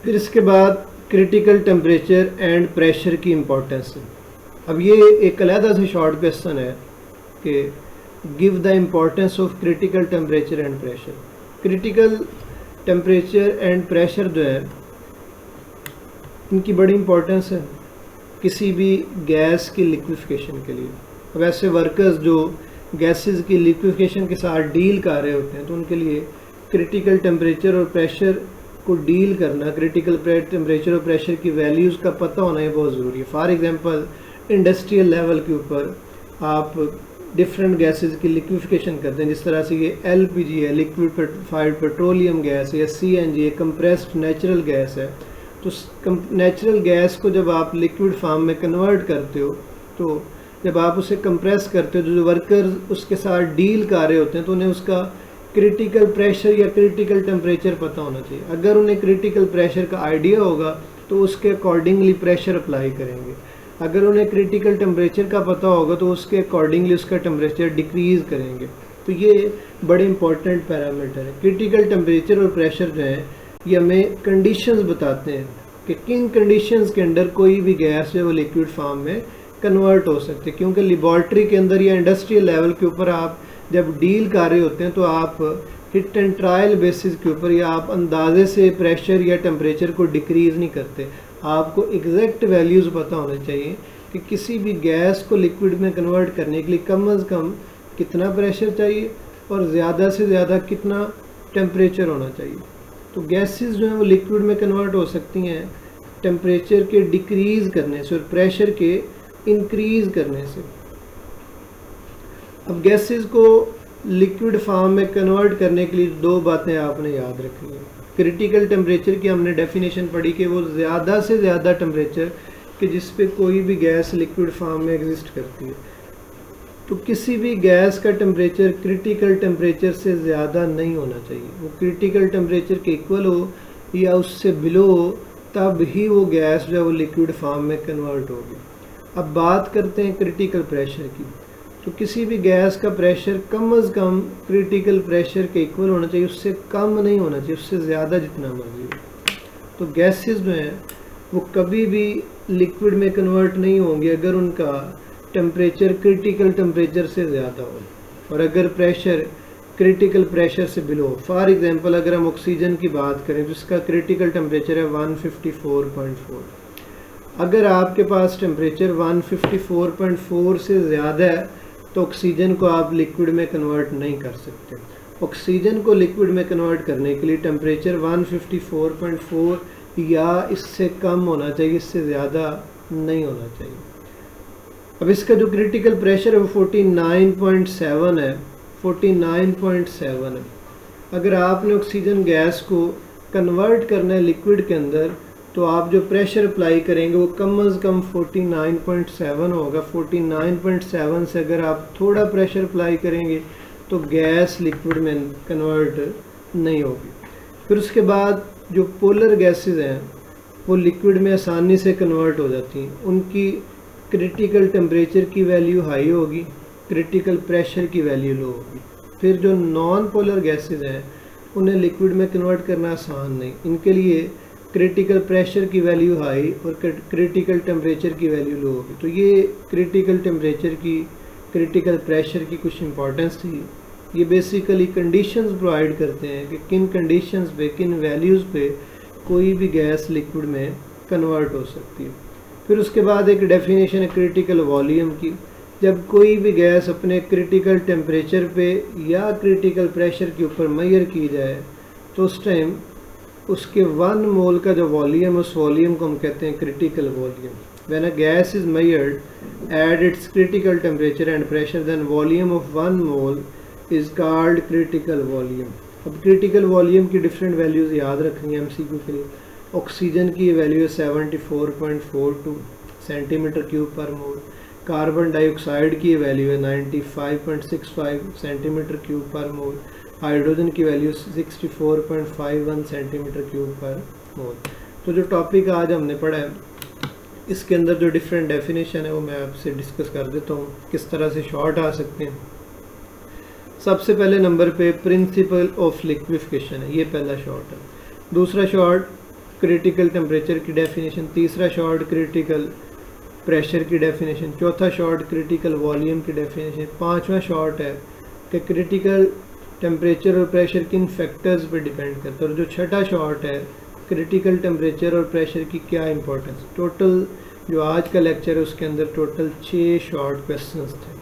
फिर इसके बाद क्रिटिकल टेम्परेचर एंड प्रेशर की इम्पोर्टेंस है। अब ये एक अलहदा से शॉर्ट क्वेश्चन है कि give the importance of critical temperature and pressure. Critical temperature and pressure जो है इनकी बड़ी इम्पोर्टेंस है किसी भी गैस की लिक्विफिकेशन के लिए। अब ऐसे वर्कर्स जो गैसेस की लिक्विफिकेशन के साथ डील कर रहे होते हैं तो उनके लिए क्रिटिकल टेम्परेचर और प्रेशर को डील करना, क्रिटिकल टेम्परेचर और प्रेशर की वैल्यूज़ का पता होना ही बहुत ज़रूरी है। फॉर एग्जांपल इंडस्ट्रियल लेवल के ऊपर आप डिफरेंट गैसेस की लिक्विफिकेशन करते हैं, जिस तरह से ये एलपीजी है, लिक्विफाइड पेट्रोलियम गैस है, या सीएनजी है, कंप्रेस्ड नेचुरल गैस है। तो नेचुरल गैस को जब आप लिक्विड फॉर्म में कन्वर्ट करते हो तो जब आप उसे कंप्रेस करते हो तो जो वर्कर्स उसके साथ डील कर रहे होते हैं तो उन्हें उसका क्रिटिकल प्रेशर या क्रिटिकल टेम्परेचर पता होना चाहिए। अगर उन्हें क्रिटिकल प्रेशर का आइडिया होगा तो उसके अकॉर्डिंगली प्रेशर अप्लाई करेंगे। अगर उन्हें क्रिटिकल टेम्परेचर का पता होगा तो उसके अकॉर्डिंगली उसका टेम्परेचर डिक्रीज़ करेंगे। तो ये बड़े इंपॉर्टेंट पैरामीटर है। क्रिटिकल टेम्परेचर और प्रेशर जो है ये हमें कंडीशंस बताते हैं कि किन कंडीशंस के अंदर कोई भी गैस जो है वो लिक्विड फॉर्म में कन्वर्ट हो सकते हैं। क्योंकि लेबॉर्ट्री के अंदर या इंडस्ट्रियल लेवल के ऊपर आप जब डील कर रहे होते हैं तो आप हिट एंड ट्रायल बेसिस के ऊपर या आप अंदाजे से प्रेशर या टेम्परेचर को डिक्रीज़ नहीं करते। आपको एग्जैक्ट वैल्यूज़ पता होने चाहिए कि किसी भी गैस को लिक्विड में कन्वर्ट करने के लिए कम अज़ कम कितना प्रेशर चाहिए और ज़्यादा से ज़्यादा कितना टेम्परेचर होना चाहिए। तो गैसेस जो हैं वो लिक्विड में कन्वर्ट हो सकती हैं टेम्परेचर के डिक्रीज़ करने से और प्रेशर के इंक्रीज़ करने से। अब गैसेस को लिक्विड फॉर्म में कन्वर्ट करने के लिए दो बातें आपने याद रखनी है। क्रिटिकल टेम्परेचर की हमने डेफिनेशन पढ़ी कि वो ज़्यादा से ज़्यादा टेम्परेचर कि जिस पे कोई भी गैस लिक्विड फॉर्म में एग्जिस्ट करती है। तो किसी भी गैस का टेम्परेचर क्रिटिकल टेम्परेचर से ज़्यादा नहीं होना चाहिए। वो क्रिटिकल टेम्परेचर के इक्वल हो या उससे बिलो हो तब ही वो गैस जो है वो लिक्विड फॉर्म में कन्वर्ट होगी। अब बात करते हैं क्रिटिकल प्रेशर की। तो किसी भी गैस का प्रेशर कम अज़ कम क्रिटिकल प्रेशर के इक्वल होना चाहिए, उससे कम नहीं होना चाहिए, उससे ज़्यादा जितना मर्जी हो। तो गैसेस जो हैं वो कभी भी लिक्विड में कन्वर्ट नहीं होंगे अगर उनका टेम्परेचर क्रिटिकल टेम्परेचर से ज़्यादा हो और अगर प्रेशर क्रिटिकल प्रेशर से बिलो हो। फॉर एग्जांपल अगर हम ऑक्सीजन की बात करें तो इसका क्रिटिकल टेम्परेचर है 154.4। अगर आपके पास टेम्परेचर 154.4 से ज़्यादा है तो ऑक्सीजन को आप लिक्विड में कन्वर्ट नहीं कर सकते। ऑक्सीजन को लिक्विड में कन्वर्ट करने के लिए टेम्परेचर 154.4 या इससे कम होना चाहिए, इससे ज़्यादा नहीं होना चाहिए। अब इसका जो क्रिटिकल प्रेशर है वो 49.7 है, 49.7 है। अगर आपने ऑक्सीजन गैस को कन्वर्ट करना है लिक्विड के अंदर तो आप जो प्रेशर अप्लाई करेंगे वो कम अज़ कम 49.7 होगा। 49.7 से अगर आप थोड़ा प्रेशर अप्लाई करेंगे तो गैस लिक्विड में कन्वर्ट नहीं होगी। फिर उसके बाद जो पोलर गैसेस हैं वो लिक्विड में आसानी से कन्वर्ट हो जाती हैं। उनकी क्रिटिकल टेम्परेचर की वैल्यू हाई होगी, क्रिटिकल प्रेशर की वैल्यू लो होगी। फिर जो नॉन पोलर गैसेस हैं उन्हें लिक्विड में कन्वर्ट करना आसान नहीं। इनके लिए क्रिटिकल प्रेशर की वैल्यू हाई और क्रिटिकल टेम्परेचर की वैल्यू लो होगी। तो ये क्रिटिकल टेम्परेचर की, क्रिटिकल प्रेशर की कुछ इंपॉर्टेंस थी। ये बेसिकली कंडीशंस प्रोवाइड करते हैं कि किन कंडीशंस पे, किन वैल्यूज़ पे कोई भी गैस लिक्विड में कन्वर्ट हो सकती है। फिर उसके बाद एक डेफिनेशन है क्रिटिकल वॉल्यूम की। जब कोई भी गैस अपने क्रिटिकल टेम्परेचर पे या क्रिटिकल प्रेशर के ऊपर मेजर की जाए तो उस टाइम उसके 1 मोल का जो वॉल्यूम, उस वॉल्यूम को हम कहते हैं critical volume. When a gas is measured at its critical temperature and pressure then volume of 1 mole is called critical volume. अब क्रिटिकल वॉल्यूम की डिफरेंट वैल्यूज़ याद रखनी है एमसीक्यू के लिए। ऑक्सीजन की वैल्यू है 74.42 सेंटीमीटर क्यूब पर मोल। कार्बन डाइऑक्साइड की वैल्यू है 95.65 सेंटीमीटर क्यूब पर मोल। हाइड्रोजन की वैल्यू 64.51 सेंटीमीटर क्यूब पर मोल। तो जो टॉपिक आज हमने पढ़ा है इसके अंदर जो डिफरेंट डेफिनेशन है वो मैं आपसे डिस्कस कर देता हूँ, किस तरह से शॉर्ट आ सकते हैं। सबसे पहले नंबर पे प्रिंसिपल ऑफ लिक्विफिकेशन है, ये पहला शॉर्ट है। दूसरा शॉर्ट क्रिटिकल टेम्परेचर की डेफिनेशन, तीसरा शॉर्ट क्रिटिकल प्रेशर की डेफिनेशन, चौथा शॉर्ट क्रिटिकल वॉल्यूम की डेफिनेशन, पांचवा शॉर्ट है कि क्रिटिकल टेम्परेचर और प्रेशर किन फैक्टर्स पर डिपेंड करता है, और जो छठा शॉर्ट है क्रिटिकल टेम्परेचर और प्रेशर की क्या इंपॉर्टेंस। टोटल जो आज का लेक्चर है उसके अंदर टोटल 6 शॉर्ट क्वेश्चंस थे।